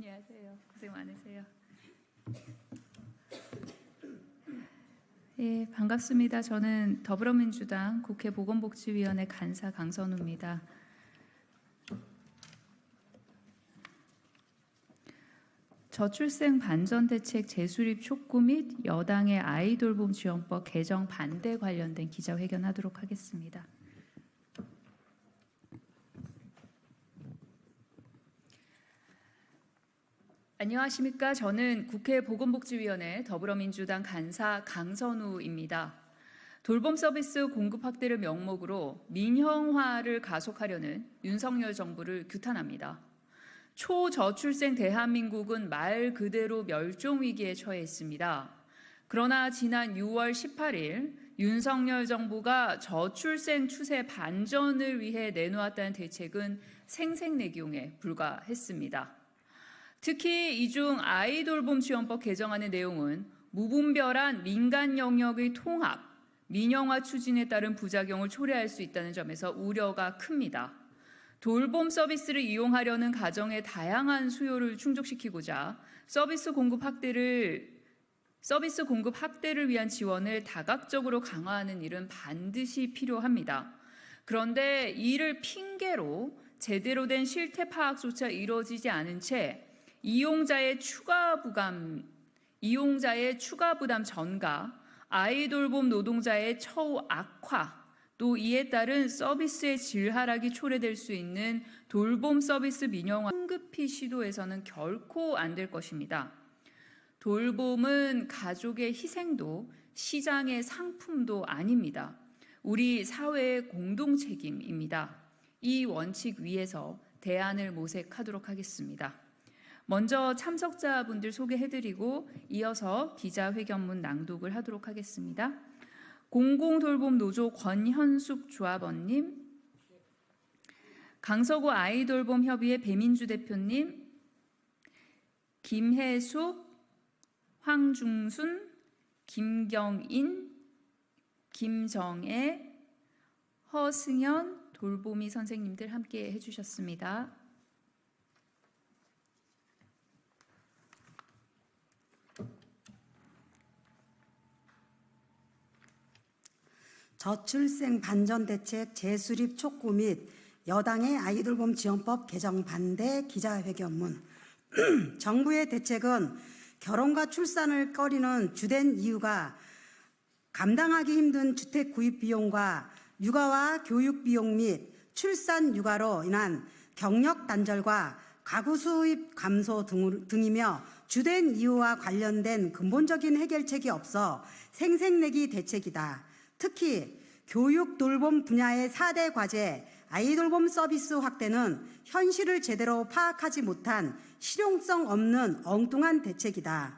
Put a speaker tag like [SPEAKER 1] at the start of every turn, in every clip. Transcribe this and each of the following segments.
[SPEAKER 1] 안녕하세요. 고생 많으세요. 예, 반갑습니다. 저는 더불어민주당 국회 보건복지위원회 간사 강선우입니다. 저출생 반전 대책 재수립 촉구 및 여당의 아이돌봄 지원법 개정 반대 관련된 기자회견하도록 하겠습니다. 안녕하십니까. 저는 국회 보건복지위원회 더불어민주당 간사 강선우입니다. 돌봄 서비스 공급 확대를 명목으로 민영화를 가속하려는 윤석열 정부를 규탄합니다. 초저출생 대한민국은 말 그대로 멸종 위기에 처해 있습니다. 그러나 지난 6월 18일 윤석열 정부가 저출생 추세 반전을 위해 내놓았다는 대책은 생색내기용에 불과했습니다. 특히 이중 아이돌봄 지원법 개정안의 내용은 무분별한 민간 영역의 통합, 민영화 추진에 따른 부작용을 초래할 수 있다는 점에서 우려가 큽니다. 돌봄 서비스를 이용하려는 가정의 다양한 수요를 충족시키고자 서비스 공급 확대를 위한 지원을 다각적으로 강화하는 일은 반드시 필요합니다. 그런데 이를 핑계로 제대로 된 실태 파악조차 이루어지지 않은 채 이용자의 추가 부담 전가, 아이돌봄 노동자의 처우 악화, 또 이에 따른 서비스의 질 하락이 초래될 수 있는 돌봄 서비스 민영화 성급히 시도해서는 결코 안 될 것입니다. 돌봄은 가족의 희생도 시장의 상품도 아닙니다. 우리 사회의 공동 책임입니다. 이 원칙 위에서 대안을 모색하도록 하겠습니다. 먼저 참석자분들 소개해드리고 이어서 기자회견문 낭독을 하도록 하겠습니다. 공공돌봄노조 권현숙 조합원님, 강서구 아이돌봄 협의회 배민주 대표님, 김혜숙, 황중순, 김경인, 김정애, 허승연 돌보미 선생님들 함께 해주셨습니다.
[SPEAKER 2] 저출생 반전 대책 재수립 촉구 및 여당의 아이돌봄 지원법 개정 반대 기자회견문. 정부의 대책은 결혼과 출산을 꺼리는 주된 이유가 감당하기 힘든 주택 구입 비용과 육아와 교육 비용 및 출산 육아로 인한 경력 단절과 가구 수입 감소 등이며 주된 이유와 관련된 근본적인 해결책이 없어 생색내기 대책이다. 특히 교육 돌봄 분야의 4대 과제 아이돌봄 서비스 확대는 현실을 제대로 파악하지 못한 실용성 없는 엉뚱한 대책이다.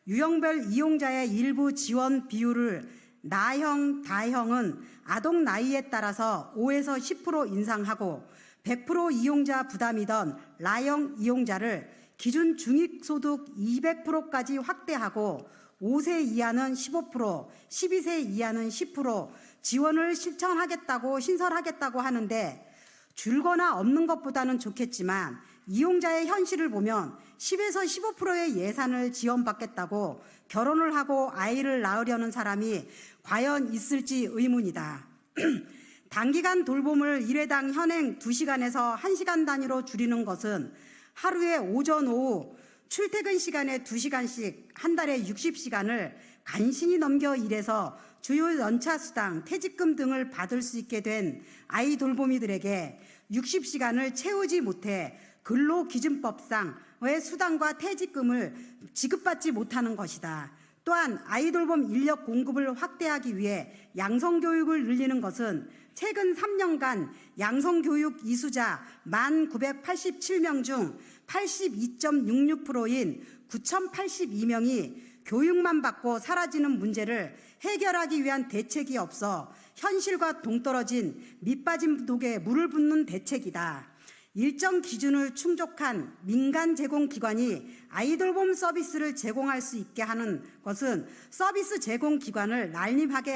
[SPEAKER 2] 유형별 이용자의 일부 지원 비율을 나형, 다형은 아동 나이에 따라서 5에서 10% 인상하고 100% 이용자 부담이던 라형 이용자를 기준 중위소득 200%까지 확대하고 5세 이하는 15%, 12세 이하는 10% 지원을 신설하겠다고 하는데 줄거나 없는 것보다는 좋겠지만 이용자의 현실을 보면 10에서 15%의 예산을 지원받겠다고 결혼을 하고 아이를 낳으려는 사람이 과연 있을지 의문이다. 단기간 돌봄을 1회당 현행 2시간에서 1시간 단위로 줄이는 것은 하루에 오전, 오후 출퇴근 시간에 2시간씩 한 달에 60시간을 간신히 넘겨 일해서 주요 연차수당, 퇴직금 등을 받을 수 있게 된 아이 돌보미들에게 60시간을 채우지 못해 근로기준법상의 수당과 퇴직금을 지급받지 못하는 것이다. 또한 아이 돌봄 인력 공급을 확대하기 위해 양성교육을 늘리는 것은 최근 3년간 양성교육 이수자 1,987명 중 82.66%인 9,082명이 교육만 받고 사라지는 문제를 해결하기 위한 대책이 없어 현실과 동떨어진 밑빠진 독에 물을 붓는 대책이다. 일정 기준을 충족한 민간 제공기관이 아이돌봄 서비스를 제공할 수 있게 하는 것은 서비스 제공기관을 날림하게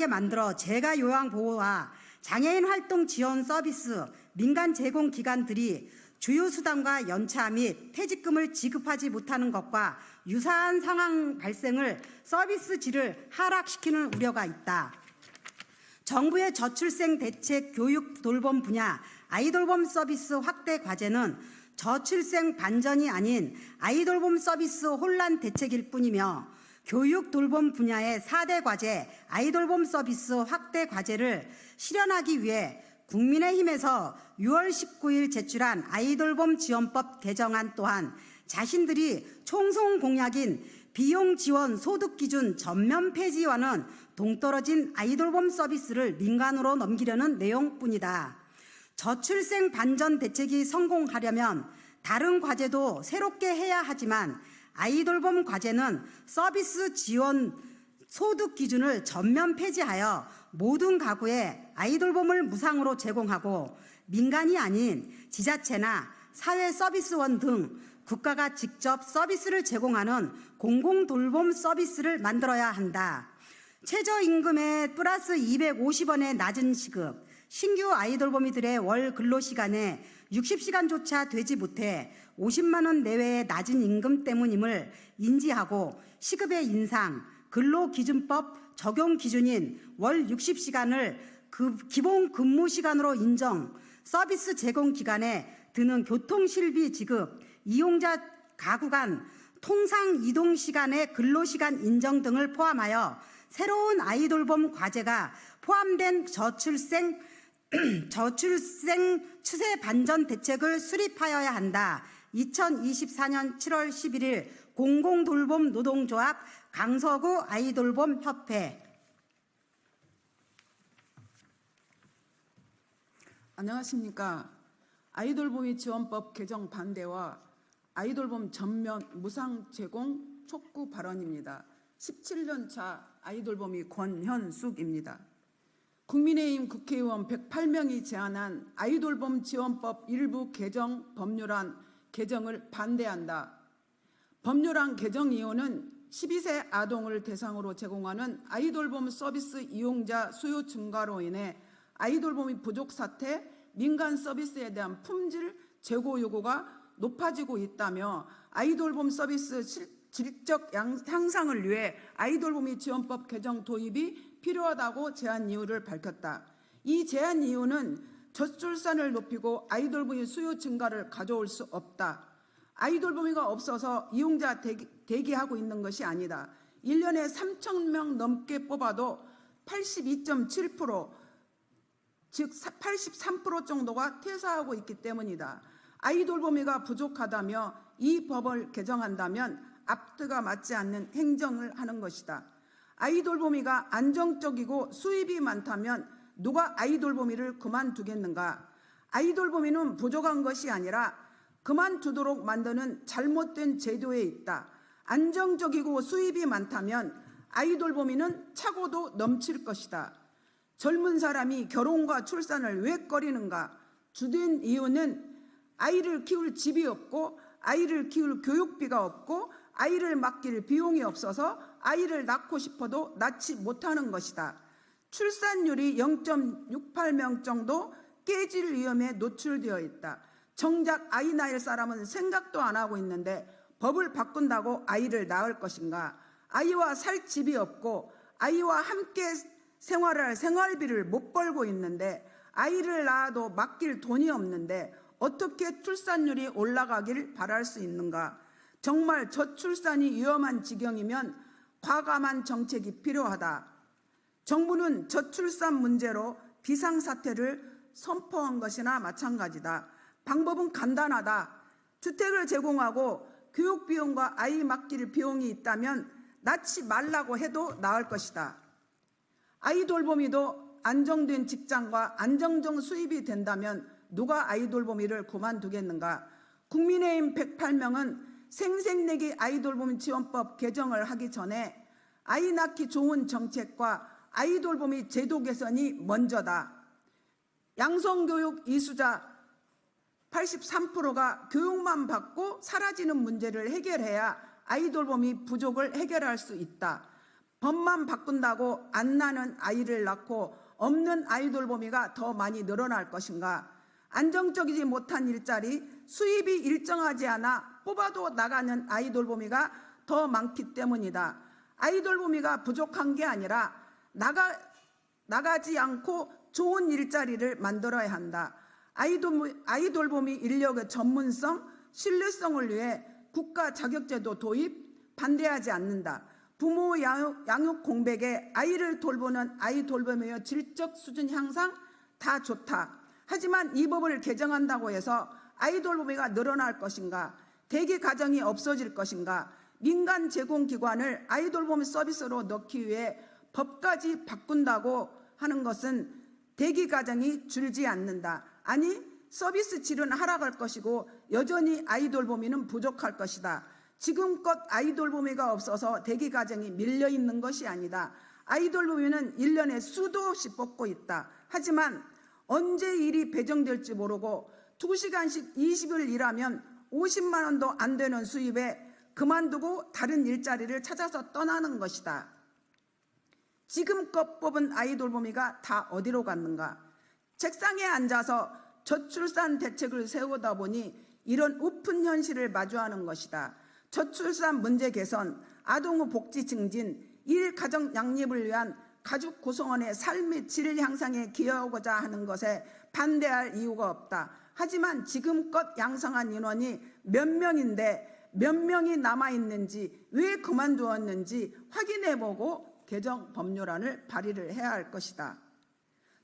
[SPEAKER 2] 만들어 재가 요양 보호와 장애인 활동 지원 서비스 민간 제공기관들이 주휴수당과 연차 및 퇴직금을 지급하지 못하는 것과 유사한 상황 발생을 서비스 질을 하락시키는 우려가 있다. 정부의 저출생 대책 교육 돌봄 분야 아이돌봄 서비스 확대 과제는 저출생 반전이 아닌 아이돌봄 서비스 혼란 대책일 뿐이며 교육 돌봄 분야의 4대 과제 아이돌봄 서비스 확대 과제를 실현하기 위해 국민의힘에서 6월 19일 제출한 아이돌봄 지원법 개정안 또한 자신들이 총선 공약인 비용 지원 소득 기준 전면 폐지와는 동떨어진 아이돌봄 서비스를 민간으로 넘기려는 내용뿐이다. 저출생 반전 대책이 성공하려면 다른 과제도 새롭게 해야 하지만 아이돌봄 과제는 서비스 지원 소득 기준을 전면 폐지하여 모든 가구에 아이돌봄을 무상으로 제공하고 민간이 아닌 지자체나 사회 서비스원 등 국가가 직접 서비스를 제공하는 공공돌봄 서비스를 만들어야 한다. 최저임금의 플러스 250원의 낮은 시급, 신규 아이돌봄이들의 월 근로시간에 60시간조차 되지 못해 50만 원 내외의 낮은 임금 때문임을 인지하고 시급의 인상, 근로기준법 적용 기준인 월 60시간을 기본 근무 시간으로 인정, 서비스 제공 기간에 드는 교통실비 지급, 이용자 가구 간 통상 이동 시간의 근로시간 인정 등을 포함하여 새로운 아이돌봄 과제가 포함된 저출생 추세 반전 대책을 수립하여야 한다. 2024년 7월 11일 공공돌봄 노동조합 강서구 아이돌봄 협회.
[SPEAKER 3] 안녕하십니까. 아이돌봄이 지원법 개정 반대와 아이돌봄 전면 무상 제공 촉구 발언입니다. 17년 차 아이돌봄이 권현숙입니다. 국민의힘 국회의원 108명이 제안한 아이돌봄 지원법 일부 개정 법률안 개정을 반대한다. 법률안 개정 이유는 12세 아동을 대상으로 제공하는 아이돌봄 서비스 이용자 수요 증가로 인해 아이돌봄이 부족 사태, 민간 서비스에 대한 품질 제고 요구가 높아지고 있다며 아이돌봄 서비스 질적 향상을 위해 아이돌봄이 지원법 개정 도입이 필요하다고 제안 이유를 밝혔다. 이 제안 이유는 저출산을 높이고 아이돌봄이 수요 증가를 가져올 수 없다. 아이돌봄이가 없어서 이용자 대기하고 있는 것이 아니다. 1년에 3,000명 넘게 뽑아도 82.7%, 즉 83% 정도가 퇴사하고 있기 때문이다. 아이돌봄이가 부족하다며 이 법을 개정한다면 앞뒤가 맞지 않는 행정을 하는 것이다. 아이돌봄이가 안정적이고 수입이 많다면 누가 아이돌봄이를 그만두겠는가? 아이돌봄이는 부족한 것이 아니라 그만두도록 만드는 잘못된 제도에 있다. 안정적이고 수입이 많다면 아이돌봄이는 차고도 넘칠 것이다. 젊은 사람이 결혼과 출산을 왜 꺼리는가? 주된 이유는 아이를 키울 집이 없고 아이를 키울 교육비가 없고 아이를 맡길 비용이 없어서 아이를 낳고 싶어도 낳지 못하는 것이다. 출산율이 0.68명 정도 깨질 위험에 노출되어 있다. 정작 아이 낳을 사람은 생각도 안 하고 있는데 법을 바꾼다고 아이를 낳을 것인가? 아이와 살 집이 없고 아이와 함께 생활할 생활비를 못 벌고 있는데 아이를 낳아도 맡길 돈이 없는데 어떻게 출산율이 올라가길 바랄 수 있는가? 정말 저출산이 위험한 지경이면 과감한 정책이 필요하다. 정부는 저출산 문제로 비상사태를 선포한 것이나 마찬가지다. 방법은 간단하다. 주택을 제공하고 교육비용과 아이 맡길 비용이 있다면 낳지 말라고 해도 나을 것이다. 아이돌봄이도 안정된 직장과 안정적 수입이 된다면 누가 아이돌봄이를 그만두겠는가? 국민의힘 108명은 생색내기 아이돌봄 지원법 개정을 하기 전에 아이 낳기 좋은 정책과 아이돌봄이 제도 개선이 먼저다. 양성교육 이수자 83%가 교육만 받고 사라지는 문제를 해결해야 아이돌봄이 부족을 해결할 수 있다. 법만 바꾼다고 안 나는 아이를 낳고 없는 아이돌봄이가 더 많이 늘어날 것인가? 안정적이지 못한 일자리, 수입이 일정하지 않아 뽑아도 나가는 아이돌봄이가 더 많기 때문이다. 아이돌봄이가 부족한 게 아니라 나가지 않고 좋은 일자리를 만들어야 한다. 아이돌봄이 인력의 전문성, 신뢰성을 위해 국가 자격제도 도입 반대하지 않는다. 부모 양육 공백에 아이를 돌보는 아이돌봄의 질적 수준 향상 다 좋다. 하지만 이 법을 개정한다고 해서 아이돌봄이가 늘어날 것인가? 대기 가정이 없어질 것인가? 민간 제공기관을 아이돌봄 서비스로 넣기 위해 법까지 바꾼다고 하는 것은 대기 가정이 줄지 않는다. 아니, 서비스 질은 하락할 것이고 여전히 아이돌봄이는 부족할 것이다. 지금껏 아이돌봄이가 없어서 대기 가정이 밀려 있는 것이 아니다. 아이돌봄이는 1년에 수도 없이 뽑고 있다. 하지만 언제 일이 배정될지 모르고 2시간씩 20일 일하면 50만 원도 안 되는 수입에 그만두고 다른 일자리를 찾아서 떠나는 것이다. 지금껏 뽑은 아이돌봄이가 다 어디로 갔는가? 책상에 앉아서 저출산 대책을 세우다 보니 이런 우픈 현실을 마주하는 것이다. 저출산 문제 개선, 아동의 복지 증진, 일가정 양립을 위한 가족 구성원의 삶의 질 향상에 기여하고자 하는 것에 반대할 이유가 없다. 하지만 지금껏 양성한 인원이 몇 명인데 몇 명이 남아있는지, 왜 그만두었는지 확인해보고 개정 법률안을 발의를 해야 할 것이다.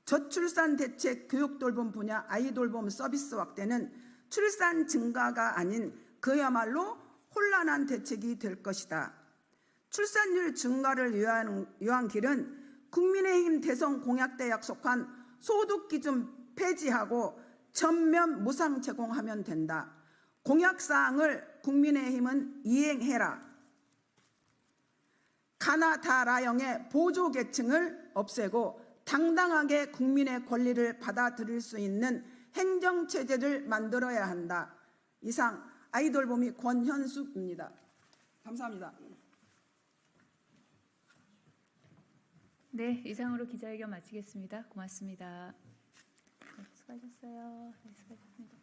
[SPEAKER 3] 저출산 대책 교육돌봄 분야 아이돌봄 서비스 확대는 출산 증가가 아닌 그야말로 혼란한 대책이 될 것이다. 출산율 증가를 위한 길은 국민의힘 대선 공약 때 약속한 소득기준 폐지하고 전면 무상 제공하면 된다. 공약사항을 국민의힘은 이행해라. 가나다라형의 보조계층을 없애고 당당하게 국민의 권리를 받아들일 수 있는 행정체제를 만들어야 한다. 이상 아이돌봄이 권현숙입니다. 감사합니다.
[SPEAKER 1] 네, 이상으로 기자회견 마치겠습니다. 고맙습니다. 네, 수고하셨어요. 네, 수고하셨습니다.